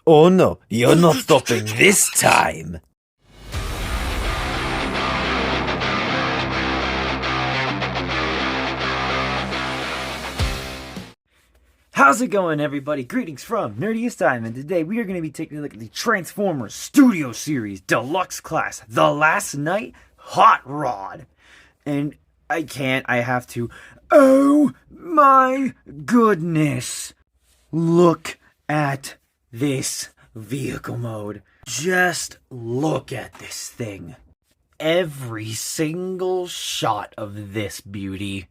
Oh no, you're not stopping this time! How's it going, everybody? Greetings from Nerdiest Time, and today we are going to be taking a look at the Transformers Studio Series Deluxe Class, The Last Night Hot Rod. And I have to. Oh my goodness! Look at this vehicle mode. Just look at this thing. Every single shot of this beauty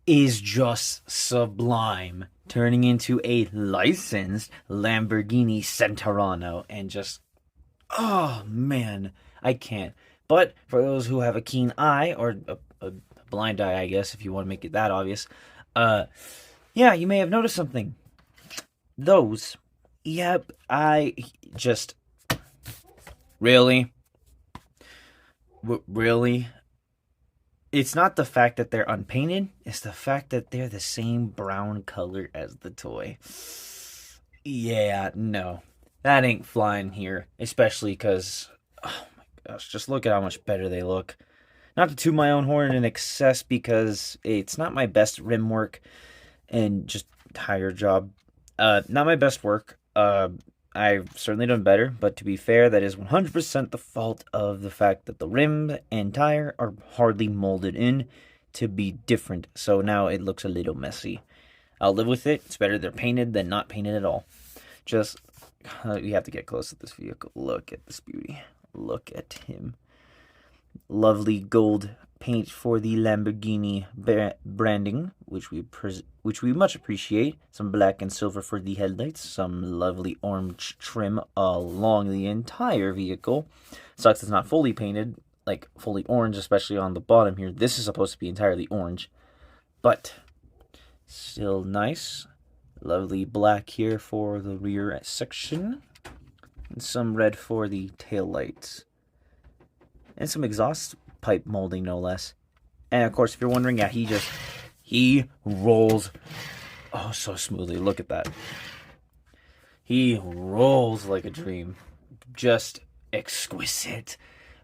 is just sublime, turning into a licensed Lamborghini Centurano, and just, oh man, I can't. But for those who have a keen eye, or a blind eye, I guess, if you want to make it that obvious, yeah, you may have noticed something. Those, yep, I just, really? Really? It's not the fact that they're unpainted, it's the fact that they're the same brown color as the toy. Yeah, no. That ain't flying here, especially because, oh my gosh, just look at how much better they look. Not to toot my own horn in excess, because it's not my best rim work and just tire job. Not my best work. I've certainly done better, but to be fair, that is 100% the fault of the fact that the rim and tire are hardly molded in to be different, so now it looks a little messy. I'll live with it. It's better they're painted than not painted at all. Just, you have to get close to this vehicle. Look at this beauty. Look at him. Lovely gold paint for the Lamborghini branding, which we much appreciate. Some black and silver for the headlights. Some lovely orange trim along the entire vehicle. Sucks it's not fully painted, like fully orange, especially on the bottom here. This is supposed to be entirely orange, but still nice. Lovely black here for the rear section, and some red for the tail lights, and some exhaust pipe molding, no less. And of course, if you're wondering, yeah, he rolls oh so smoothly. Look at that. He rolls like a dream. Just exquisite.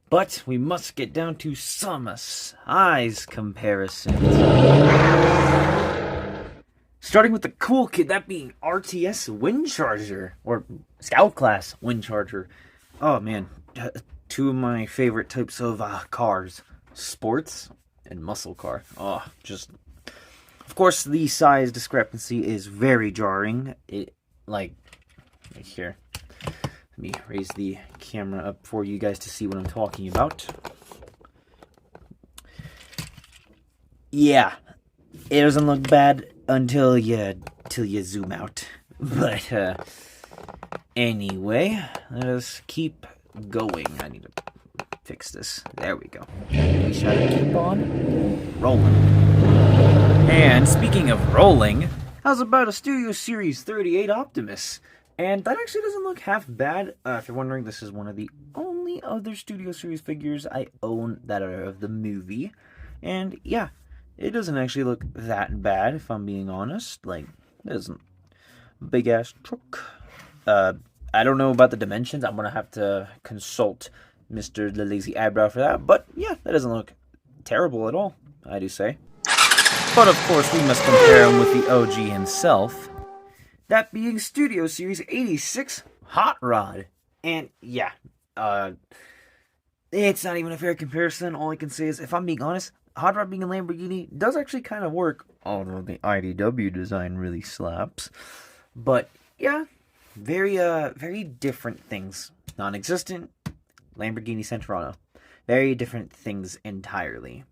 But we must get down to some size comparisons. Starting with the cool kid, that being RTS Wind Charger, or Scout Class Wind Charger. Oh man, two of my favorite types of cars, sports and muscle car. Oh, just, of course, the size discrepancy is very jarring. It, like, right here. Let me raise the camera up for you guys to see what I'm talking about. Yeah, it doesn't look bad until you zoom out. But anyway, let us keep going. I need to fix this. There we go. We shall keep on rolling. And speaking of rolling, how's about a Studio Series 38 Optimus? And that actually doesn't look half bad. If you're wondering, this is one of the only other Studio Series figures I own that are of the movie. And yeah, it doesn't actually look that bad, if I'm being honest. Like, there's a big-ass truck. I don't know about the dimensions. I'm going to have to consult Mr. the Lazy Eyebrow for that. But yeah, that doesn't look terrible at all, I do say. But of course, we must compare him with the OG himself. That being Studio Series 86 Hot Rod. And yeah, it's not even a fair comparison. All I can say is, if I'm being honest, Hot Rod being a Lamborghini does actually kind of work, although the IDW design really slaps. But yeah, very different things. Non-existent, Lamborghini Centurano. Very different things entirely.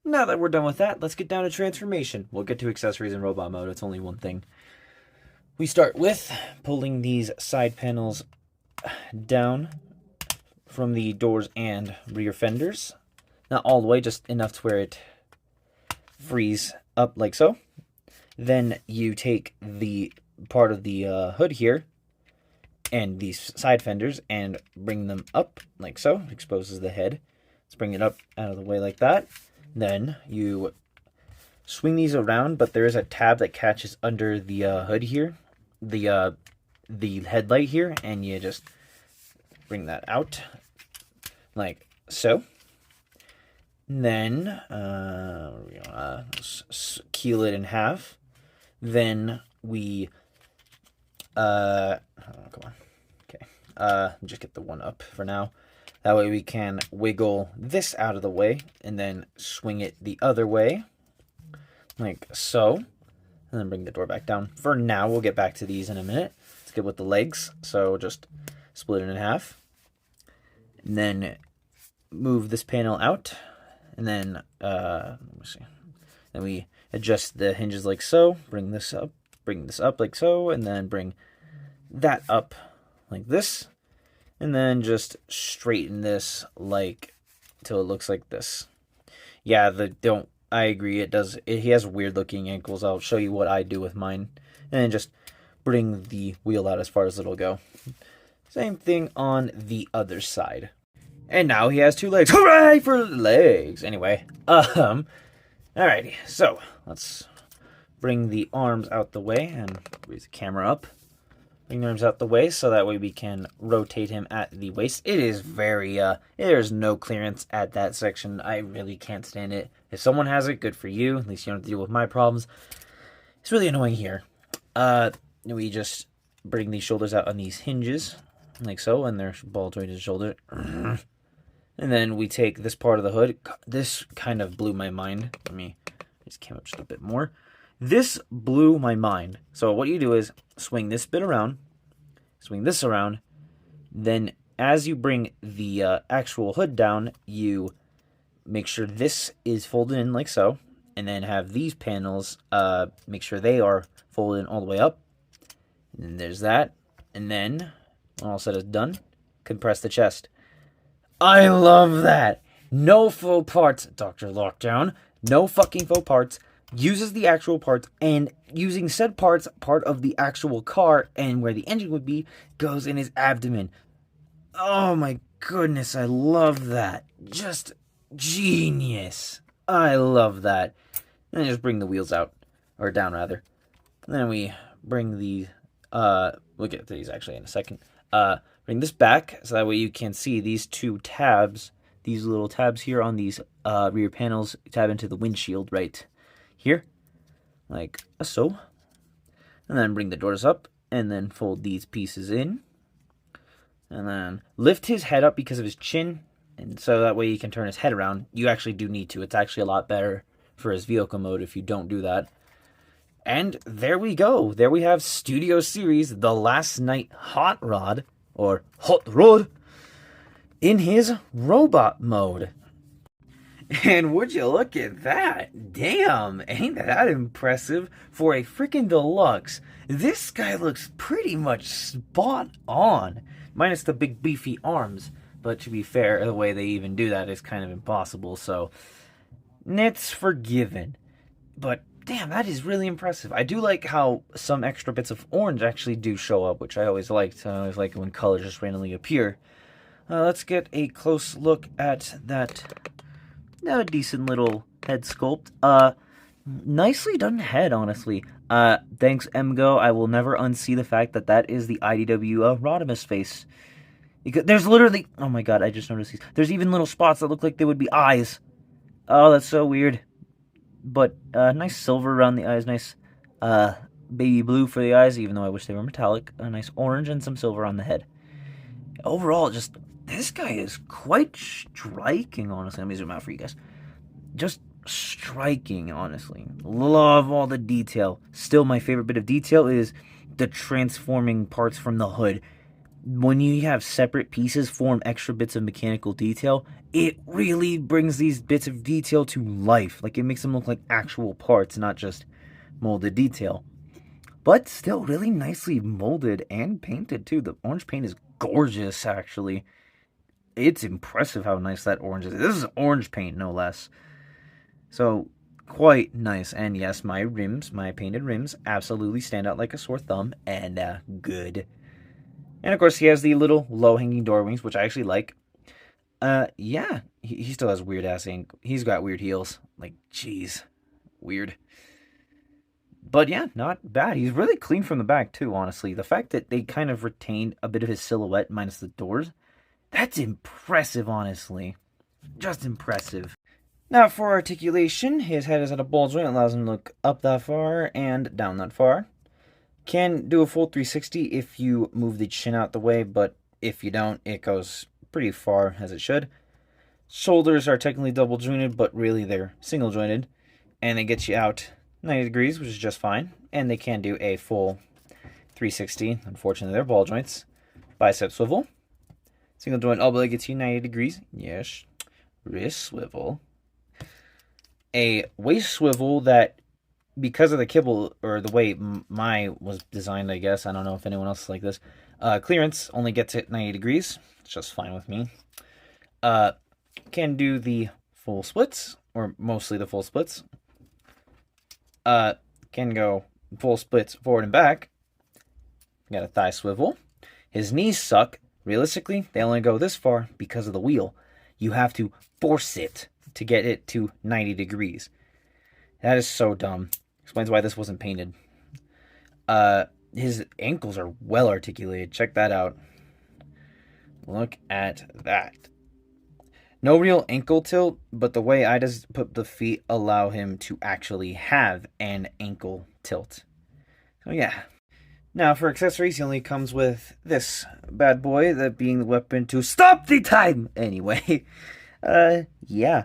Now that we're done with that, let's get down to transformation. We'll get to accessories and robot mode. It's only one thing. We start with pulling these side panels down from the doors and rear fenders. Not all the way, just enough to where it frees up like so. Then you take the part of the hood here and these side fenders and bring them up like so. Exposes the head. Let's bring it up out of the way like that. Then you swing these around, but there is a tab that catches under the hood here. The the headlight here, and you just bring that out like so. And then keel it in half. Then we come on. Okay. Just get the one up for now. That way we can wiggle this out of the way and then swing it the other way like so. And then bring the door back down. For now, we'll get back to these in a minute. Let's get with the legs. So just split it in half. And then move this panel out. And then, let me see. Then we adjust the hinges like so. Bring this up like so. And then bring that up like this. And then just straighten this like till it looks like this. Yeah, I agree. It does. He has weird looking ankles. I'll show you what I do with mine. And then just bring the wheel out as far as it'll go. Same thing on the other side. And now he has 2 legs. Hooray for legs! Anyway, alrighty. So let's bring the arms out the way and raise the camera up. Bring the arms out the way so that way we can rotate him at the waist. It is very, there's no clearance at that section. I really can't stand it. If someone has it, good for you. At least you don't have to deal with my problems. It's really annoying here. We just bring these shoulders out on these hinges, like so, and they're ball jointed shoulder. And then we take this part of the hood. This kind of blew my mind. Let me just came up just a bit more. This blew my mind. So what you do is swing this bit around, swing this around, then as you bring the actual hood down, you make sure this is folded in like so, and then have these panels, make sure they are folded in all the way up. And then there's that. And then, when all said is done, compress the chest. I love that! No faux parts, Dr. Lockdown. No fucking faux parts. Uses the actual parts, and using said parts, part of the actual car, and where the engine would be, goes in his abdomen. Oh my goodness, I love that. Just genius. I love that. And then just bring the wheels out, or down rather. And then we bring the, we'll get to these actually in a second. Bring this back, so that way you can see these 2 tabs, these little tabs here on these rear panels tab into the windshield right here, like so. And then bring the doors up, and then fold these pieces in. And then lift his head up because of his chin, and so that way he can turn his head around. You actually do need to. It's actually a lot better for his vehicle mode if you don't do that. And there we go. There we have Studio Series, the Last Night Hot Rod, or Hot Rod, in his robot mode. And would you look at that? Damn, ain't that impressive for a freaking deluxe? This guy looks pretty much spot on, minus the big beefy arms. But to be fair, the way they even do that is kind of impossible, so it's forgiven. But damn, that is really impressive. I do like how some extra bits of orange actually do show up, which I always liked. I always like when colors just randomly appear. Let's get a close look at that. A decent little head sculpt. Nicely done head, honestly. Thanks, MGO. I will never unsee the fact that that is the IDW Rodimus face. Because there's literally, oh my god, I just noticed these. There's even little spots that look like they would be eyes. Oh, that's so weird. But nice silver around the eyes, nice baby blue for the eyes, even though I wish they were metallic. A nice orange and some silver on the head. Overall, just this guy is quite striking, honestly. Let me zoom out for you guys. Just striking, honestly. Love all the detail. Still, my favorite bit of detail is the transforming parts from the hood. When you have separate pieces form extra bits of mechanical detail, it really brings these bits of detail to life. Like, it makes them look like actual parts, not just molded detail. But still really nicely molded and painted, too. The orange paint is gorgeous, actually. It's impressive how nice that orange is. This is orange paint, no less. So, quite nice. And yes, my rims, my painted rims, absolutely stand out like a sore thumb. And good. And of course, he has the little low-hanging door wings, which I actually like. Yeah, he still has weird-ass ankles. He's got weird heels. Like, jeez. Weird. But yeah, not bad. He's really clean from the back too, honestly. The fact that they kind of retained a bit of his silhouette minus the doors, that's impressive, honestly. Just impressive. Now for articulation, his head is at a ball joint, allows him to look up that far and down that far. Can do a full 360 if you move the chin out the way, but if you don't, it goes pretty far as it should. Shoulders are technically double jointed, but really they're single jointed, and they get you out 90 degrees, which is just fine. And they can do a full 360. Unfortunately, they're ball joints. Bicep swivel. Single joint elbow gets you 90 degrees. Yes. Wrist swivel. A waist swivel that, because of the kibble, or the way my was designed, I guess, I don't know if anyone else is like this, clearance only gets it 90 degrees. It's just fine with me. Can do the full splits, or mostly the full splits. Can go full splits forward and back. Got a thigh swivel. His knees suck. Realistically, they only go this far because of the wheel. You have to force it to get it to 90 degrees. That is so dumb. Explains why this wasn't painted. His ankles are well articulated. Check that out. Look at that. No real ankle tilt, but the way I just put the feet allow him to actually have an ankle tilt. So yeah. Now for accessories, he only comes with this bad boy, that being the weapon to stop the time. Anyway, yeah.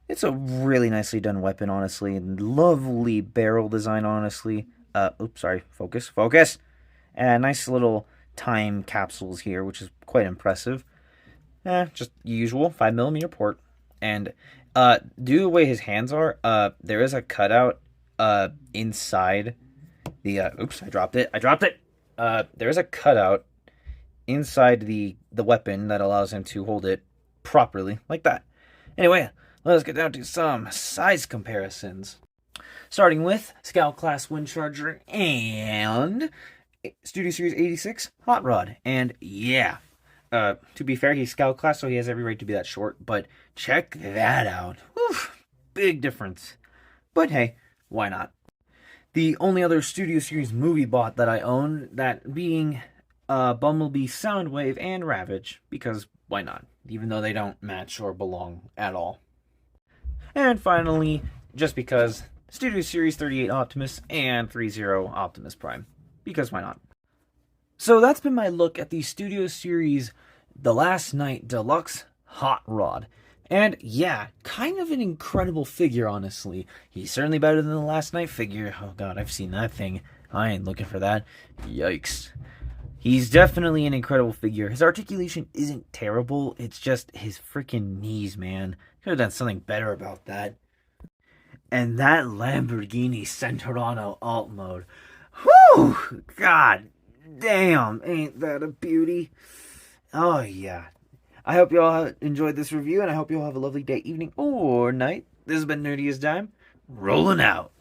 It's a really nicely done weapon, honestly. Lovely barrel design, honestly. Oops, sorry. Focus. And nice little time capsules here, which is quite impressive. Just usual 5mm port. And due to the way his hands are, there is a cutout inside the oops, I dropped it. There is a cutout inside the weapon that allows him to hold it properly, like that. Anyway, let's get down to some size comparisons. Starting with Scout Class Wind Charger and Studio Series 86 Hot Rod. And yeah, to be fair, he's Scout Class, so he has every right to be that short. But check that out. Oof, big difference. But hey, why not? The only other Studio Series movie bot that I own, that being Bumblebee, Soundwave, and Ravage, because why not? Even though they don't match or belong at all. And finally, just because, Studio Series 38 Optimus and 30 Optimus Prime, because why not? So that's been my look at the Studio Series The Last Night Deluxe Hot Rod. And yeah, kind of an incredible figure, honestly. He's certainly better than the Last Night figure. Oh god, I've seen that thing. I ain't looking for that. Yikes. He's definitely an incredible figure. His articulation isn't terrible. It's just his freaking knees, man. Could have done something better about that. And that Lamborghini Centurano alt mode. Whew! God damn, ain't that a beauty? Oh yeah. I hope you all enjoyed this review, and I hope you all have a lovely day, evening, or night. This has been Nerdy as Dime, rolling out.